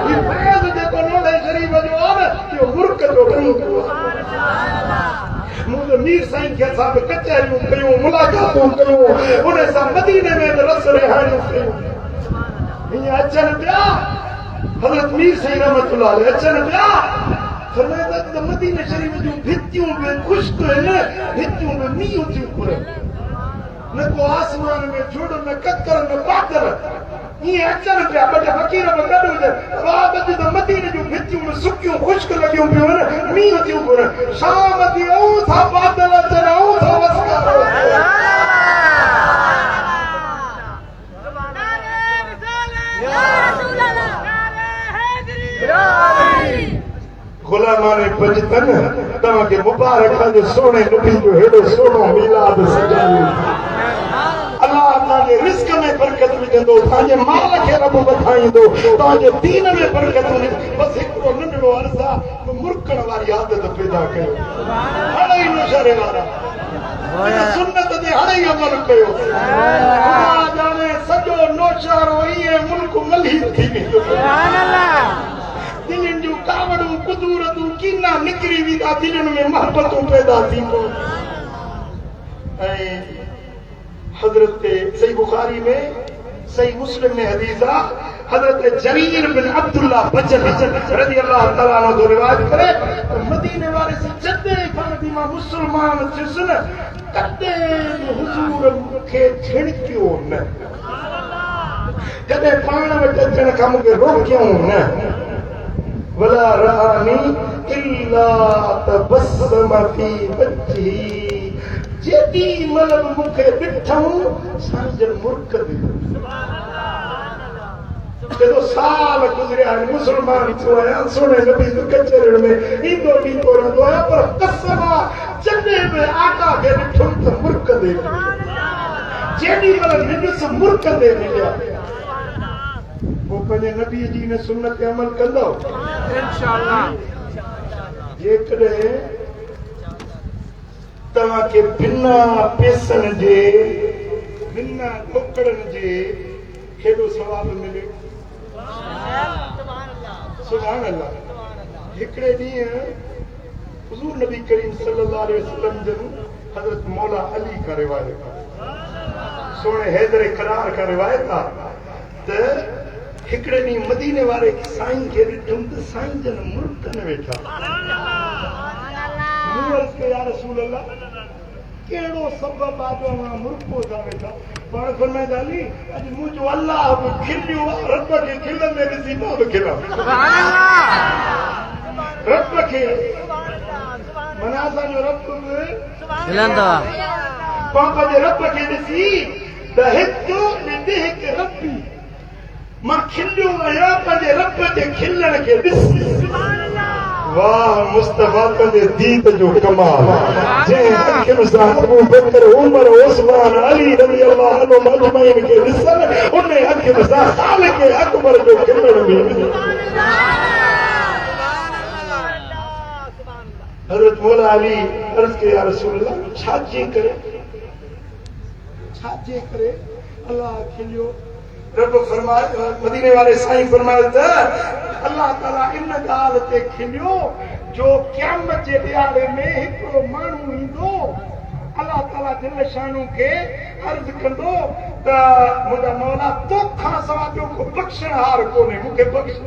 ही फैज़ जेको नोड़े शरीफ जो आहे न इहो मुर्क जो रंग मुझे मीर साईं के साथ कचहरियूं कयूं मुलाकातूं कयूं उन सां मदीने में रस रिहाणियूं कयूं हीअं अचनि पिया हज़रत मीर साईं रहमतुल्लाह अलैह अचनि पिया फरमाईंदा त मदीने शरीफ जूं भितियूं बि ख़ुश्क आहिनि भितियूं बि मींहुं थियूं घुरनि न को आसमान में जुड़ न ककर न पातर ईअं अचनि पिया ॿ फ़क़ीर बि गॾु हुजनि रात जी त मदीने जूं भितियूं बि सुकियूं ख़ुश्क लॻियूं पियूं आहिनि मींहुं थियूं घुरनि शाम थी ऐं था बादल अचनि ऐं था वसकार गुलामाने पंजतन तव्हांखे मुबारक जो सोने नबी जो हेॾो सुहिणो मीलाद सजायो अल्लाह तव्हांजे रिस्क में बरकत विझंदो तव्हांजे माल खे रब वधाईंदो तव्हांजे दीन में बरकत बसि हिकिड़ो नंढड़ो अर्ज़ु आहे मुर्कण वारी आदत पैदा कयो हाणे ई नौशरे वारा सुन्नत ते हाणे ई अमल कयो ॼाणे सॼो नौशरो ईअं मुल्क मलहीर थी वेंदो दिलनि जूं कावड़ूं कुदूरतूं कीना निकिरी वेंदा दिलनि में मोहबतूं पैदा थींदियूं ऐं हज़रत सही बुखारी में सही मुस्लिम में हदीस आहे हज़रत जरीर बिन अब्दुल्लाह बचन रज़ी अल्लाह ताला अन्हु जो रिवायत करे मदीने वारे से जॾहिं खां वठी मां मुस्लमान थियुसि न कॾहिं हुज़ूर मूंखे छिड़कियो न कॾहिं पाण वटि अचण खां मूंखे रोकियऊं न वला रहानी इल्ला तबस्सम फी वजही जेॾी महिल मूंखे ॾिठऊं संजन मुर्क जॾो साल गुज़रिया आहिनि मुस्लमान थियो आहियां सोने नबी जी कचहरियुनि में ईंदो ॾींदो रहंदो आहियां पर कसम आहे जॾहिं बि आका खे ॾिठुमि त मुर्क ॾे जेडी मल मिनस मुर्कदे मिलिया वो पंहिंजे नबी जी ने सुन्नत ते अमल कंदो इंशाअल्लाह। जेकॾहिं तव्हांखे बिना पैसनि जे बिना टोकरनि जे केॾो सवाब मिले। सुभान अल्लाह। हिकिड़े ॾींहुं हुज़ूर नबी करीम सल्लल्लाहु अलैहि वसल्लम जन हज़रत मौला अली का रिवायत आहे, सोणे हैदर करार का रिवायत आहे त हिकिड़े ॾींहुं मदीने वारे साईं खे ॾिठुमि त साईं जन मुर्तन वेठा। मूं अर्ज़ कयो या रसूल अल्लाह कहिड़ो सबब आहे जो मां मुर्को था वेठा? पाण फरमाईंदा अली अॼु मुंहिंजो अल्लाह बि खिलियो आहे, रब खे खिलंदे ॾिसी मां बि खिलां। रब खे माना असांजो रब बि खिलंदो पापा जे रब खे ॾिसी त हिकु ॾिठे हिकु रबी मां खिलियो आहियां पंहिंजे रब जे खिलण खे ॾिसी। वाह मुस्तफा तुंहिंजे दीद जो कमाल। जंहिं अखियुनि सां अबू बकर उमर उस्मान अली रज़ी अल्लाह अन्हुम अजमईन खे ॾिसनि उन अखियुनि सां ख़ालिक अकबर जो खिलण में। हज़रत मौला अली अर्ज़ कयो या रसूल अल्लाह छाजे करे अल्लाह खिलियो? रब फरमाए मदीने वाले साईं फरमाए त अल्लाह ताला इन ॻाल्हि ते खिलियो जो क़यामत जे ॾियारे में हिकिड़ो माण्हू ईंदो अल्लाह ताला जल शानू खे अर्ज़ कंदो त मुंहिंजा मौला तोखां सवाइ ॿियो को बख़्शणहार कोन्हे, मूंखे बख़्श।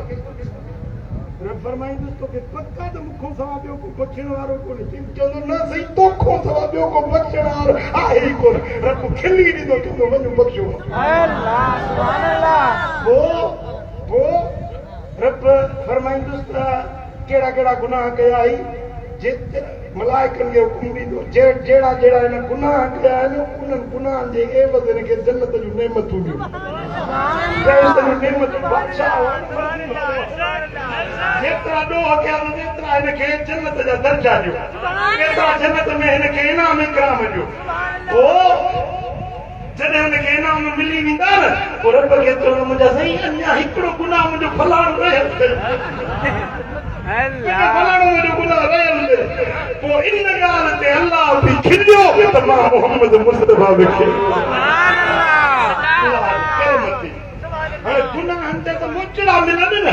रब फरमाईंदुसि तोखे पक्का त मूंखां सवाइ ॿियो को बख़्शण वारो कोन्हे? चवंदो न सही तोखां सवाइ ॿियो को बख़्शणहार आहे ई कोन। रब खिली ॾींदो चवंदो वञो बख़्शो। वो रब फरमाईंदुसि त कहिड़ा कहिड़ा गुनाह कया आई जेतिरा मलाइकनि खे हुकुम ॾींदो जहिड़ा जहिड़ा हिन गुनाह कया आहिनि उन्हनि गुनाहनि जे एवज़ हिन खे जन्नत जूं नेमतूं ॾियूं। जेतिरा ॾोह कया जेतिरा हिन खे जन्नत जा दर्जा ॾियो, एतिरा जन्नत में हिन खे इनाम इकराम ॾियो। जॾहिं हुनखे इनाम मिली वेंदा न पोइ रब खे चवंदो मुंहिंजा साईं अञा हिकिड़ो गुनाह मुंहिंजो फलाणो रहियल फलाणो मुंहिंजो गुनाह रहियल। पोइ इन ॻाल्हि ते अल्लाह बि खिलियो त मां मोहम्मद मुस्तफा खे हाणे गुनाहनि ते त मुचड़ा मिलनि न,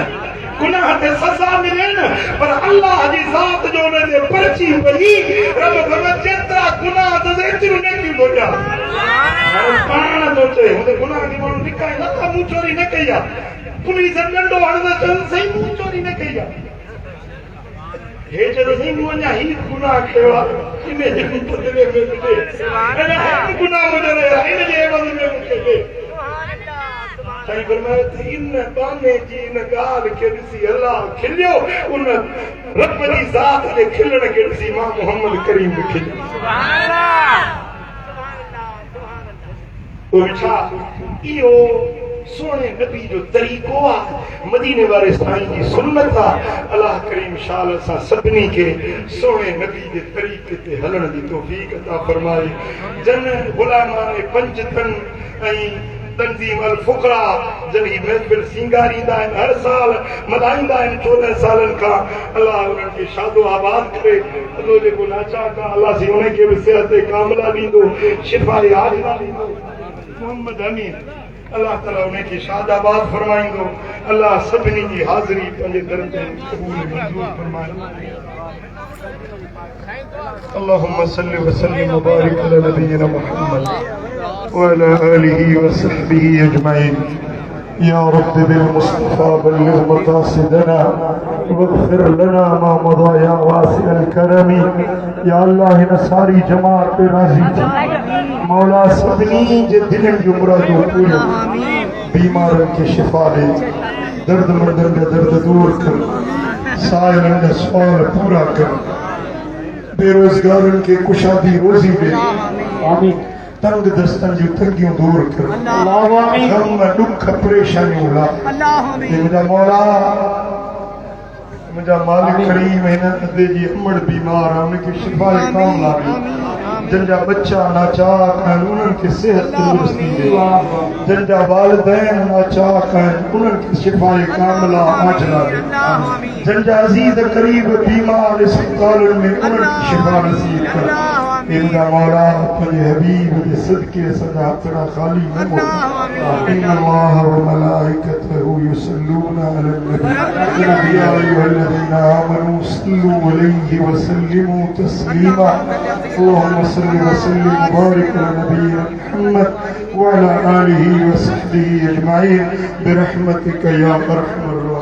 गुनाह ते सज़ा मिले न, पर अल्लाह जी ज़ात जो हुन ते पर्ची पई। रब फरमाए जेतिरा गुनाह त एतिरियूं नेकियूं थो ॾियां। पाण थो चए हुन गुनाह खे माण्हू लिकाए नथा मूं चोरी न कई आहे, पुलिस डंडो हणंदा चवनि साईं मूं चोरी न कई आहे। हे चवंदो साईं मूं अञा ही गुनाह कयो आहे, इन जे बदिले में गुनाह मुंहिंजो रहियो आहे, इन जे एवज़ में मूंखे ॾे। साईं फरमाए त इन बाने जी इन ॻाल्हि खे ॾिसी अल्लाह खिलियो, उन रब जी ज़ात जे खिलण खे ॾिसी मां मोहम्मद करीम बि खिलियो। छा इहो सोने नबी जो तरीक़ो आहे, मदीने वारे साईं जी सुन्नत आहे। अल्लाह करीम शाल सां सभिनी खे सोने नबी जे तरीक़े ते हलण जी तौफ़ीक़ अता फरमाए। जन गुलामान पंजतन ऐं तंज़ीम अल फुकरा जॾहिं महफ़िल सींगारींदा आहिनि हर साल मल्हाईंदा आहिनि 14 सालनि खां। अल्लाह उन्हनि खे शादो आबाद करे, अल्लाह जेको नाचाक आहे अल्लाह सी उनखे बि सिहत कामिला ॾींदो, शिफ़ाए आजिला ॾींदो। मोहम्मद अमीन अल्लाह ताला उनखे शादाबाद फरमाईंदो। अल्लाह सभिनी जी हाज़िरी पंहिंजे दर ते क़बूल मंज़ूर फरमाए। अल्लाहुम्मा सल्लि व सल्लिम व बारिक अला नबियिना मुहम्मद व अला आलिहि व सहबिहि अजमईन। या रब बिल मुस्तफा बल्लिग मक़ासिदना वग़फिर लना मा मदा या वासिअल करमी। या अल्लाह हिन सारी जमात पे राज़ी थी, मौला सभिनी जे दिलनि जूं मुरादूं पूरियूं, बीमारनि खे शिफ़ा ॾे, दर्दमंदनि जा दर्द दूर कर, साइलनि जा सुवाल पूरा कर, बेरोज़गारनि खे कुशादी रोज़ी ॾे, तंग दस्तनि जूं तंगियूं दूर कर, गम दुख परेशानियूं ला। मुंहिंजा मौला मुंहिंजा मालिक करीम हिन अदे जी अमड़ बीमार आहे, उनखे शिफ़ाए कामिला ॾे, जिनजा बच्चा नाचाक हैं उन्हनि खे सेहत तंदुरुस्ती दे जिनजा वालिदैन नाचाक हैं उन्हनि खे शिफाए कामिला आजला दे जिनजा अजीज करीब बीमार अस्पतालन में उन्हनि खे शिफा नसीब कर इंदा मौला अपने हबीब के सदके सदा तेरा खाली न मोड़ इन्नल्लाह व मलाइकतहु युसल्लूना अलन नबी या अय्युहल्लज़ीना आमनू सल्लू अलैहि व सल्लिमू तस्लीमा अल्लाहुम्मा सल्लि व सल्लिम व बारिक अला नबिय्यिना मुहम्मद व अला आलिहि व सहबिहि अजमाइन बिरहमतिका या अरहमर